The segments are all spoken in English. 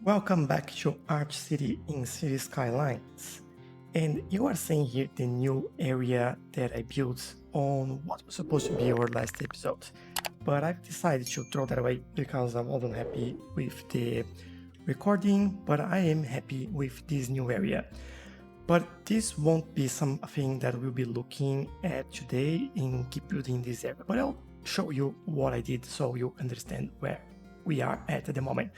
Welcome back to Arch City in City Skylines. And you are seeing here the new area that I built on what was supposed to be our last episode. But I've decided to throw that away because I wasn't happy with the recording, but I am happy with this new area. But this won't be something that we'll be looking at today in keep building this area. But I'll show you what I did so you understand where we are at the moment.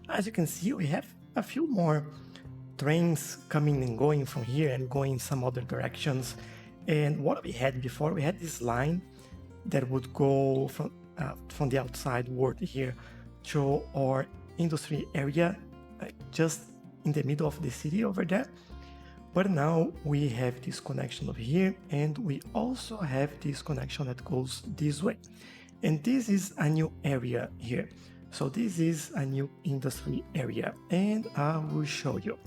As you can see, we have a few more trains coming and going from here and going some other directions. And what we had before, we had this line that would go from the outside world here to our industry area, just in the middle of the city over there. But now we have this connection over here, and we also have this connection that goes this way. And this is a new area here. So this is a new industry area, and I will show you.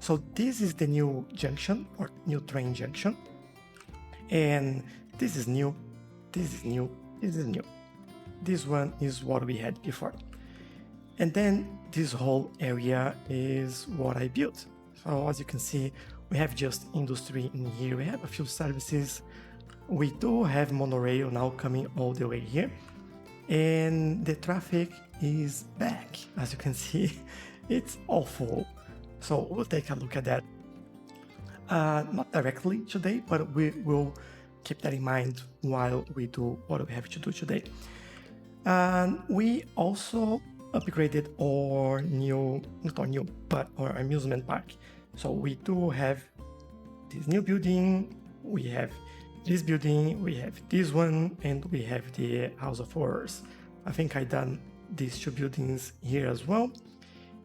So this is the new junction or new train junction. And this is new, this is new, this is new. This one is what we had before. And then this whole area is what I built. So as you can see, we have just industry in here. We have a few services. We do have monorail now coming all the way here. And the traffic is back. As you can see, it's awful. So we'll take a look at that. Not directly today, but we will keep that in mind while we do what we have to do today. And we also upgraded our our amusement park. So we do have this new building, we have this building, we have this one, and we have the House of Horrors. I think I done these two buildings here as well.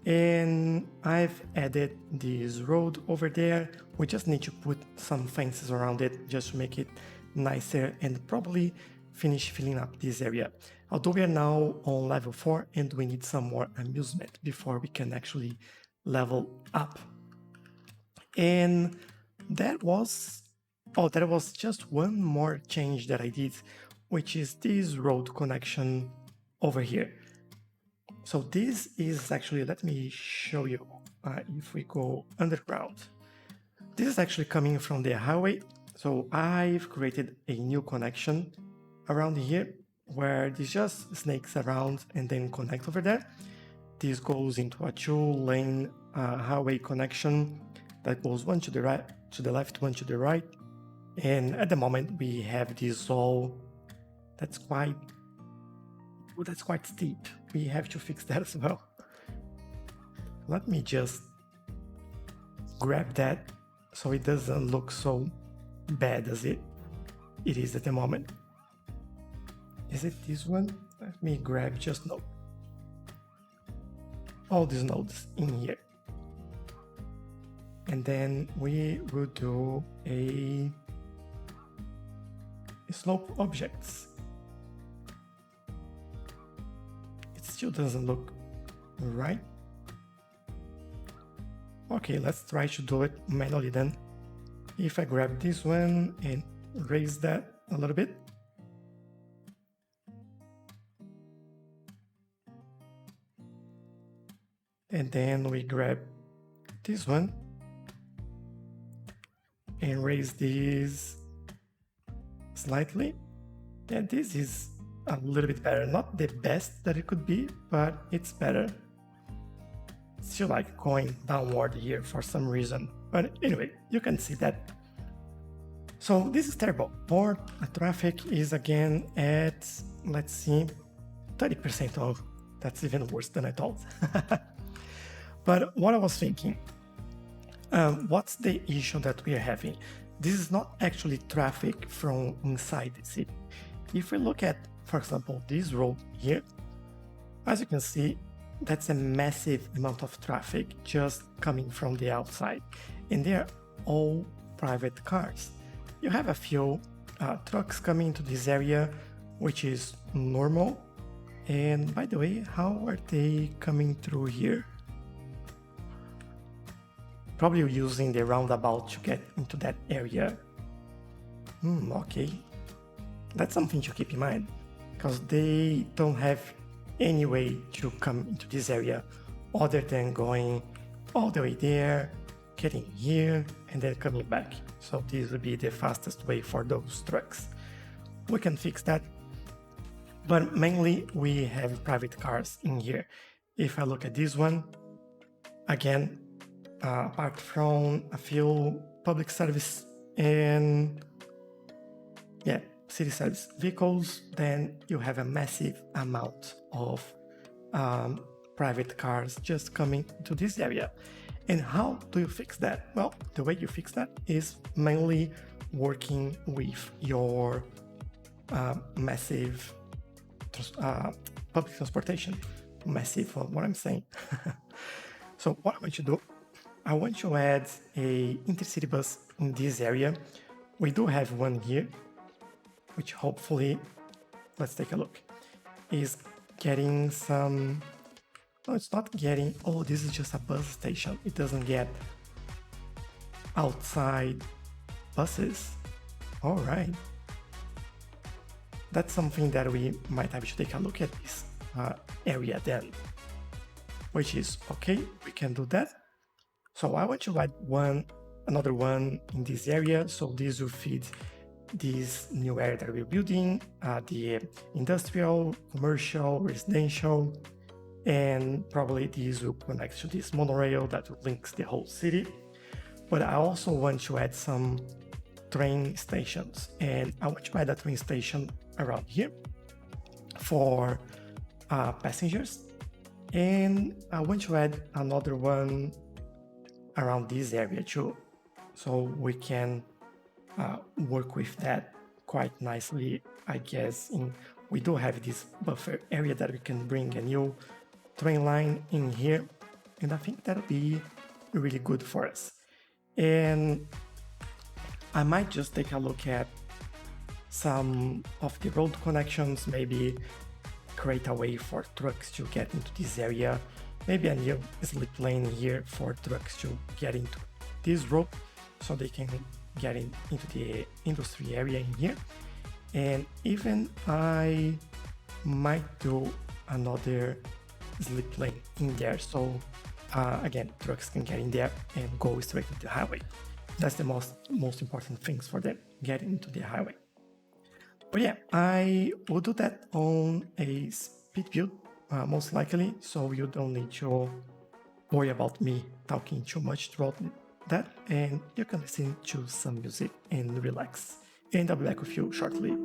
And I've added this road over there. We just need to put some fences around it just to make it nicer and probably finish filling up this area. Although we are now on level 4 and we need some more amusement before we can actually level up. And that was just one more change that I did, which is this road connection over here. So this is actually, let me show you if we go underground. This is actually coming from the highway. So I've created a new connection around here where this just snakes around and then connect over there. This goes into a 2-lane highway connection that goes one to the right, to the left, one to the right. And at the moment we have this wall that's quite steep. We have to fix that as well. Let me just grab that so it doesn't look so bad as it is at the moment. Is it this one? Let me grab just all these nodes in here. And then we will do a slope objects. It still doesn't look right. Okay, let's try to do it manually then. If I grab this one and raise that a little bit. And then we grab this one and raise this slightly. And this is a little bit better. Not the best that it could be, but it's better. Still like going downward here for some reason. But anyway, you can see that. So this is terrible. Our traffic is again at, let's see, 30% off. That's even worse than I thought. But what I was thinking, what's the issue that we are having? This is not actually traffic from inside the city. If we look at, for example, this road here, as you can see, that's a massive amount of traffic just coming from the outside. And they're all private cars. You have a few trucks coming into this area, which is normal. And by the way, how are they coming through here? Probably using the roundabout to get into that area. Okay. That's something to keep in mind, because they don't have any way to come into this area other than going all the way there, getting here, and then coming back. So this would be the fastest way for those trucks. We can fix that, but mainly we have private cars in here. If I look at this one, again, apart from a few public service and city service vehicles, then you have a massive amount of private cars just coming to this area. And how do you fix that? Well, the way you fix that is mainly working with your massive public transportation. Massive, what I'm saying. So what I want to do, I want to add a intercity bus in this area. We do have one here, which hopefully, let's take a look, is getting some, no, it's not getting, oh, this is just a bus station. It doesn't get outside buses. All right. That's something that we might have to take a look at this area then, which is okay, we can do that. So I want to add another one in this area, so this will feed this new area that we're building, the industrial, commercial, residential, and probably this will connect to this monorail that links the whole city. But I also want to add some train stations, and I want to add a train station around here for passengers, and I want to add another one around this area too, so we can work with that quite nicely, I guess. We do have this buffer area that we can bring a new train line in here, and I think that'll be really good for us. And I might just take a look at some of the road connections, maybe create a way for trucks to get into this area, maybe a new slip lane here for trucks to get into this road so they can get into the industry area in here. And even I might do another slip lane in there, so again, trucks can get in there and go straight into the highway. That's the most important things for them, getting into the highway. But yeah, I will do that on a speed build, most likely, so you don't need to worry about me talking too much throughout that, and you can listen to some music and relax. And I'll be back with you shortly.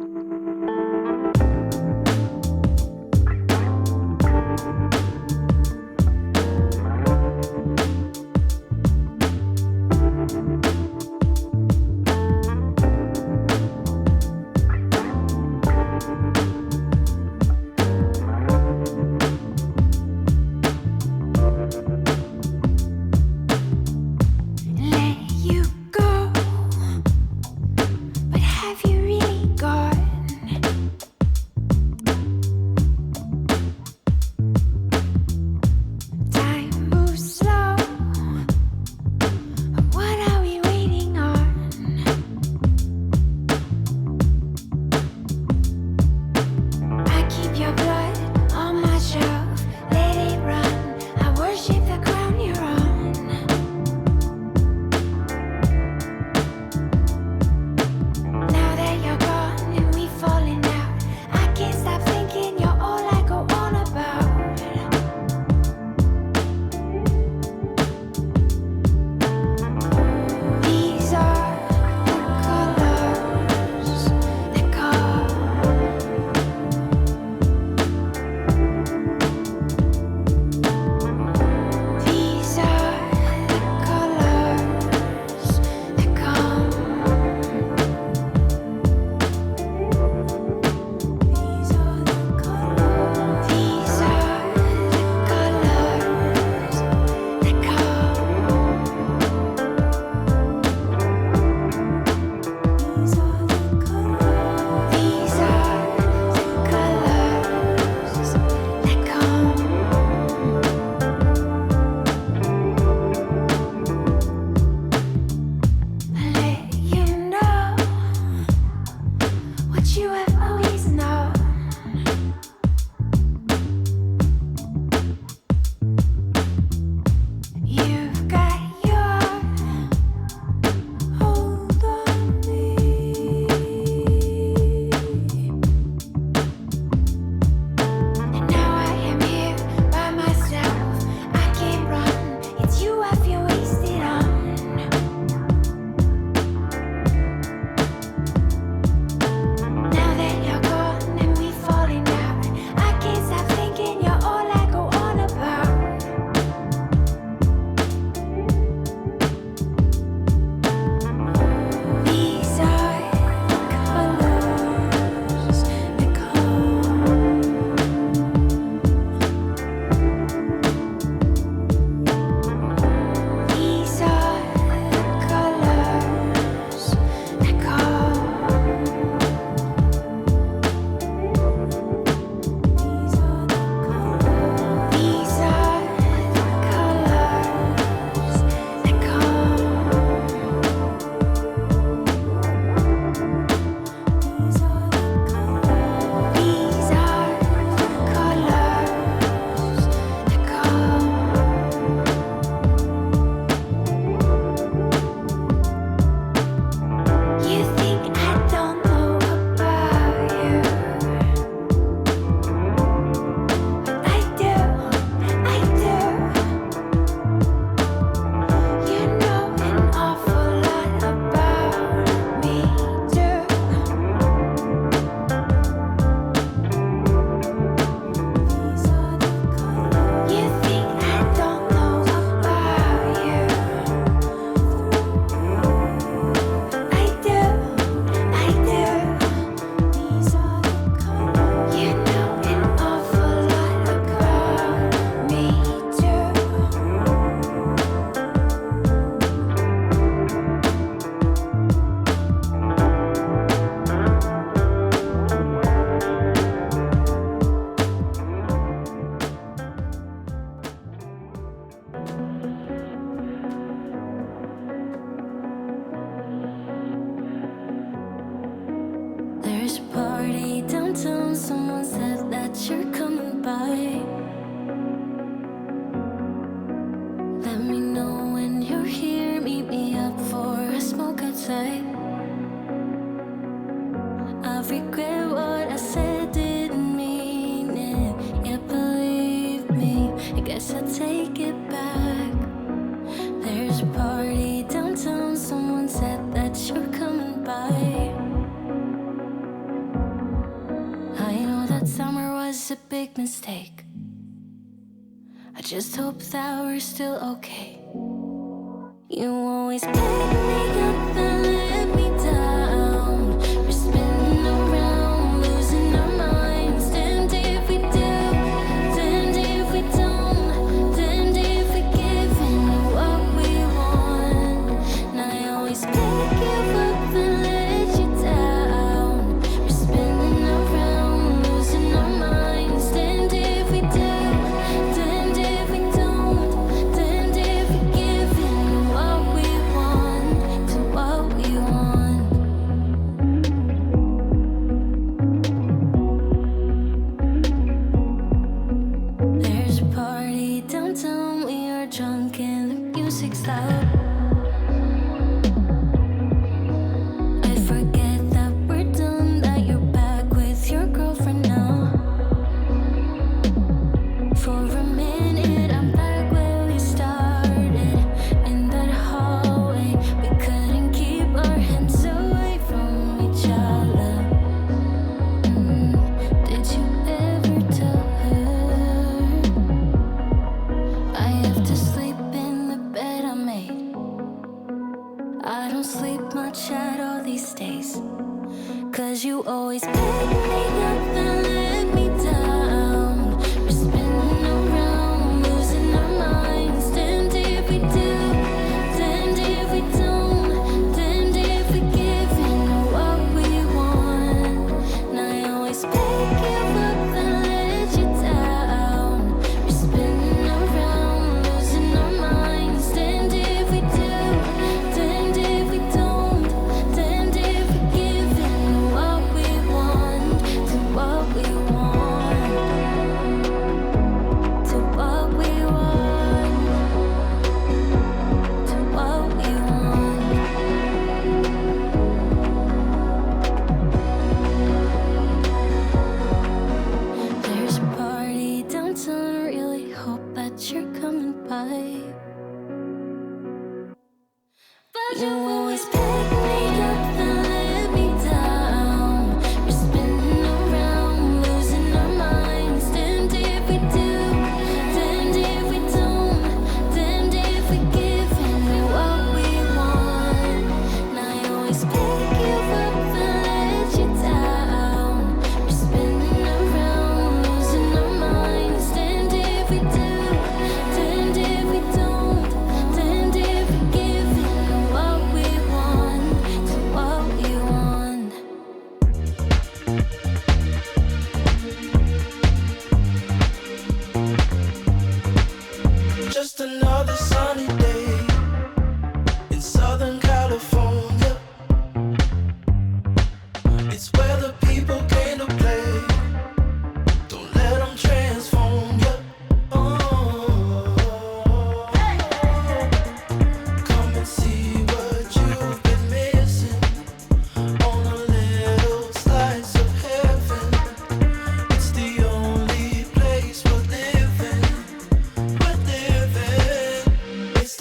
Guess I take it back. There's a party downtown. Someone said that you're coming by. I know that summer was a big mistake. I just hope that we're still okay. You always pick me up and let me down. We're spinning around, losing our minds. Damned if we do, damned if we don't, damned if we give in to what we want. And I always pick you up and let you down. We're spinning around, losing our minds. Damned if we do, damned if we don't, damned if we give in to what we want, to what we want. There's a party downtown, we are drunk and the music's loud. I forget that we're done, that you're back with your girlfriend now. For a minute, I'm back where we started, in that hallway. We couldn't keep our hands away from each other. Did you ever tell her? I have to sleep in the bed I made. I don't sleep much at all these days. 'Cause you always pick me up and let me down. We're spinning around, losing our minds. Damned if we do, damned if we don't, damned if we give in to what we want. And I always pick you up and let you down. We're spinning around, losing our minds. Damned if we do, damned if we don't, damned if we give in to what we want, to what we want, to what we want, to what we want. There's a party downtown, really hope that you're coming by. But you always pick me up and let me down. We're spinning around, losing our minds. Damned if we do, damned if we don't, damned if we give in to what we want. And I always pick you up and let you down. We're spinning around, losing our minds. Damned if we do, damned if we don't, damned if we give in to what we want, to what we want. Just another sunny day in Southern California. It's where the people came to play. Don't let them transform you. Come and see what you've been missing on a little slice of heaven. It's the only place we're living. It's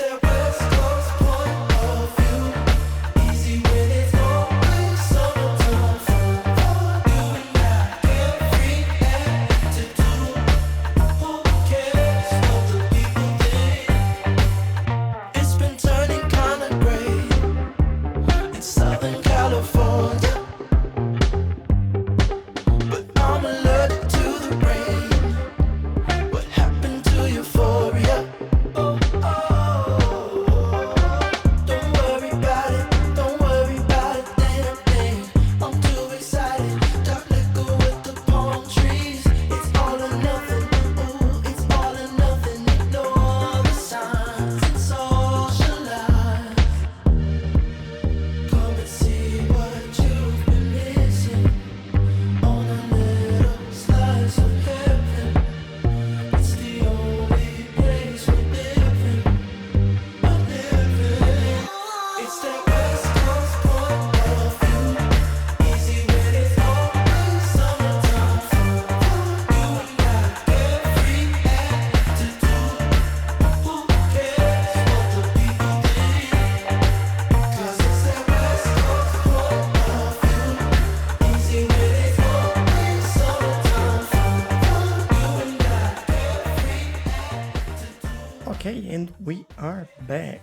Okay, and we are back.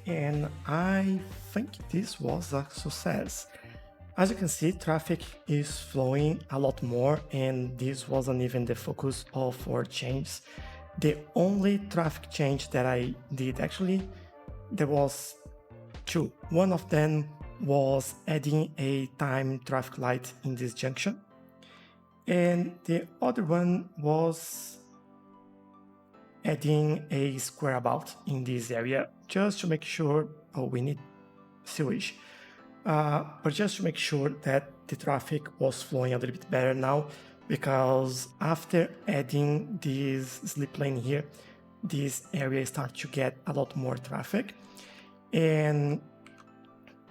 And I think this was a success. As you can see, traffic is flowing a lot more, and this wasn't even the focus of our change. The only traffic change that I did actually, there was two. One of them was adding a time traffic light in this junction, and the other one was adding a square about in this area just to make sure, oh, we need sewage, but just to make sure that the traffic was flowing a little bit better now, because after adding this slip lane here, this area starts to get a lot more traffic. And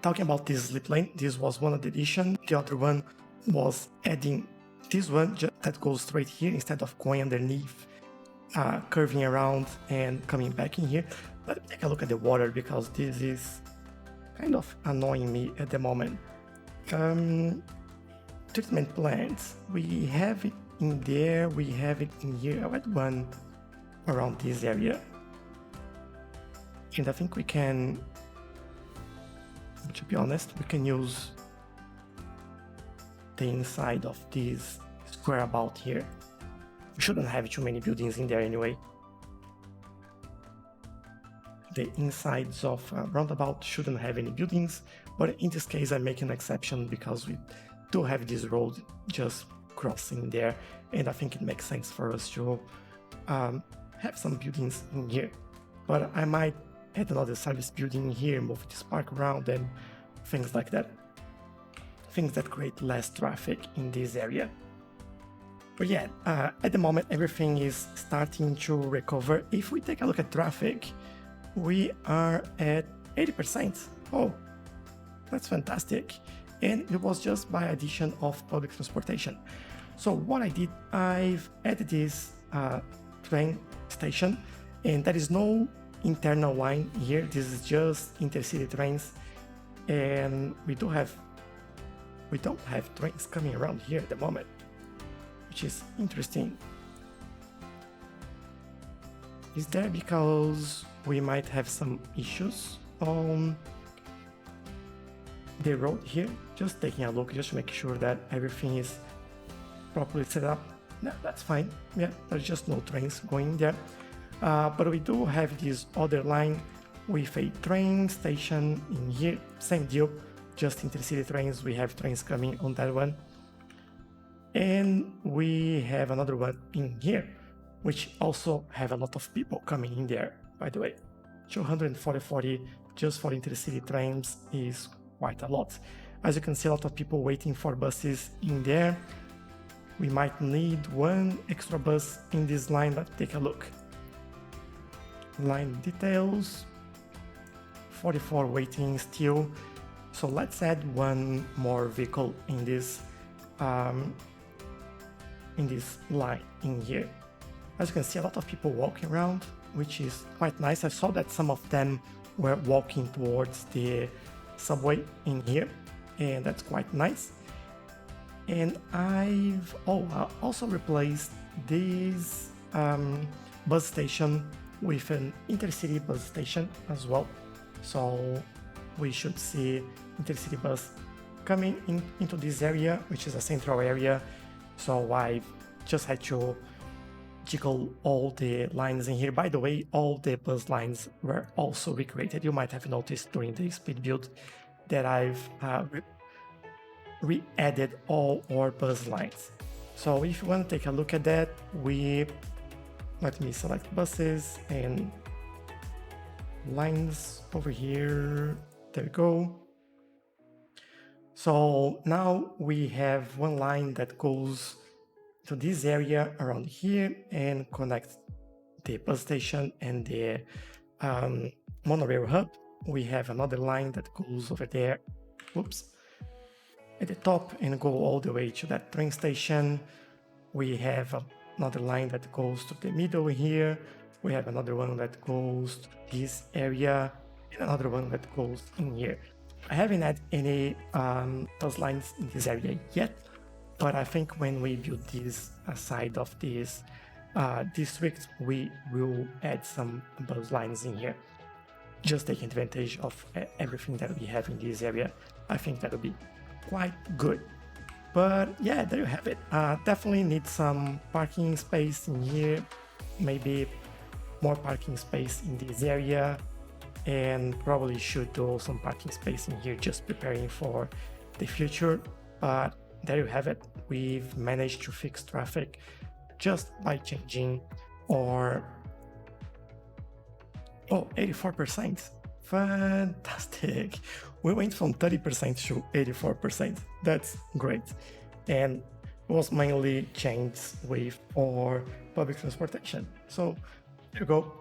talking about this slip lane, this was one of the addition. The other one was adding this one that goes straight here instead of going underneath, curving around and coming back in here. Let me take a look at the water because this is kind of annoying me at the moment. Treatment plants, we have it in there, we have it in here. I had one around this area, and I think we can, to be honest, we can use the inside of this square about here. We shouldn't have too many buildings in there anyway. The insides of roundabout shouldn't have any buildings, but in this case I make an exception because we do have this road just crossing there, and I think it makes sense for us to have some buildings in here. But I might add another service building here, move this park around and things like that. Things that create less traffic in this area. But yeah, at the moment everything is starting to recover. If we take a look at traffic, we are at 80%. Oh, that's fantastic. And it was just by addition of public transportation. So what I did, I've added this train station, and there is no internal line here. This is just intercity trains, and we don't have trains coming around here at the moment, which is interesting. Is there because we might have some issues on the road here? Just taking a look, just to make sure that everything is properly set up. No, that's fine. Yeah, there's just no trains going there. But we do have this other line with a train station in here. Same deal, just intercity trains. We have trains coming on that one. And we have another one in here, which also have a lot of people coming in there, by the way. 240 just for intercity trains is quite a lot. As you can see, a lot of people waiting for buses in there. We might need one extra bus in this line. Let's take a look. Line details, 44 waiting still. So let's add one more vehicle in this line in here. As you can see, a lot of people walking around, which is quite nice. I saw that some of them were walking towards the subway in here, and that's quite nice. And I've also replaced this bus station with an intercity bus station as well. So we should see intercity bus coming into this area, which is a central area. So I just had to jiggle all the lines in here. By the way, all the bus lines were also recreated. You might have noticed during the speed build that I've re-added all our bus lines. So if you want to take a look at that, let me select buses and lines over here. There we go. So now we have one line that goes to this area around here and connects the bus station and the monorail hub. We have another line that goes over there, at the top and go all the way to that train station. We have another line that goes to the middle here. We have another one that goes to this area and another one that goes in here. I haven't had any bus lines in this area yet, but I think when we build this side of this This week we will add some bus lines in here, just taking advantage of everything that we have in this area. I think that will be quite good. But yeah, there you have it. Definitely need some parking space in here, maybe more parking space in this area, and probably should do some parking space in here, just preparing for the future. But there you have it. We've managed to fix traffic just by changing our 84%. Fantastic. We went from 30% to 84%. That's great. And it was mainly changed with our public transportation. So there you go.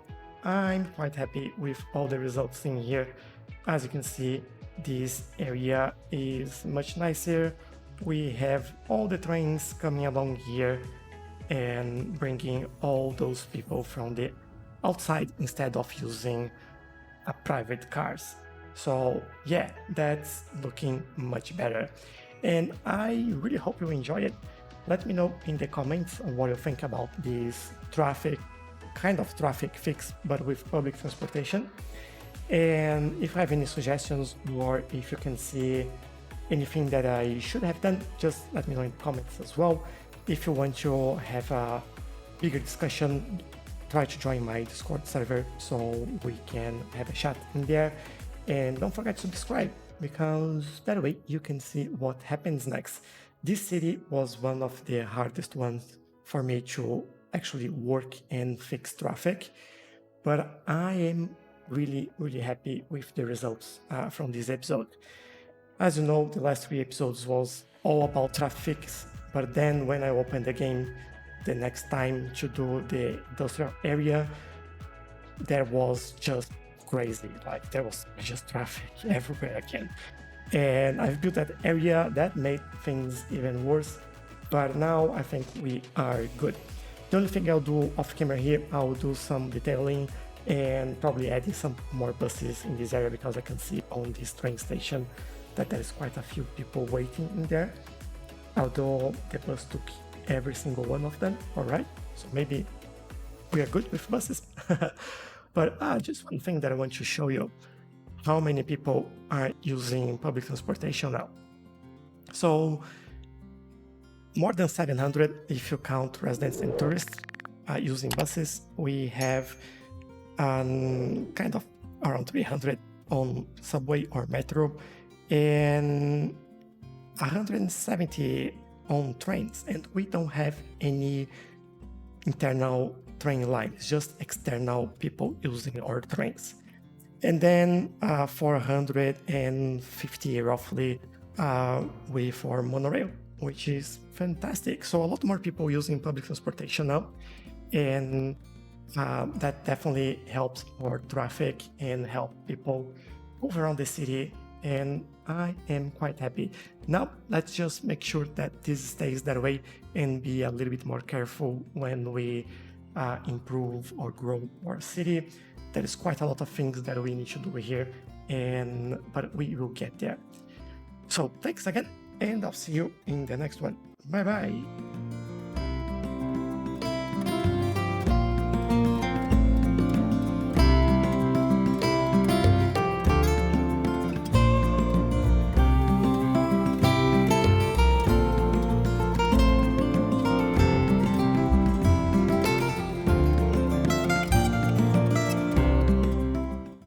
I'm quite happy with all the results in here. As you can see, this area is much nicer. We have all the trains coming along here and bringing all those people from the outside instead of using private cars. So yeah, that's looking much better. And I really hope you enjoy it. Let me know in the comments what you think about this kind of traffic fix, but with public transportation. And if you have any suggestions or if you can see anything that I should have done, just let me know in the comments as well. If you want to have a bigger discussion, try to join my Discord server so we can have a chat in there. And don't forget to subscribe, because that way you can see what happens next. This city was one of the hardest ones for me to actually work and fix traffic, but I am really happy with the results from this episode. As you know, the last 3 episodes was all about traffic, but then when I opened the game the next time to do the industrial area, there was just crazy. Like, there was just traffic everywhere again. And I've built that area that made things even worse, but now I think we are good. The only thing I'll do off camera here, I'll do some detailing and probably adding some more buses in this area, because I can see on this train station that there's quite a few people waiting in there. Although the bus took every single one of them, alright? So maybe we are good with buses. But just one thing that I want to show you, how many people are using public transportation now. So more than 700 if you count residents and tourists using buses. We have kind of around 300 on subway or metro, and 170 on trains, and we don't have any internal train lines, just external people using our trains. And then 450 roughly with our monorail, which is fantastic. So a lot more people using public transportation now, and that definitely helps our traffic and help people move around the city, and I am quite happy. Now let's just make sure that this stays that way and be a little bit more careful when we improve or grow our city. There is quite a lot of things that we need to do here, but we will get there. So thanks again, and I'll see you in the next one. Bye bye.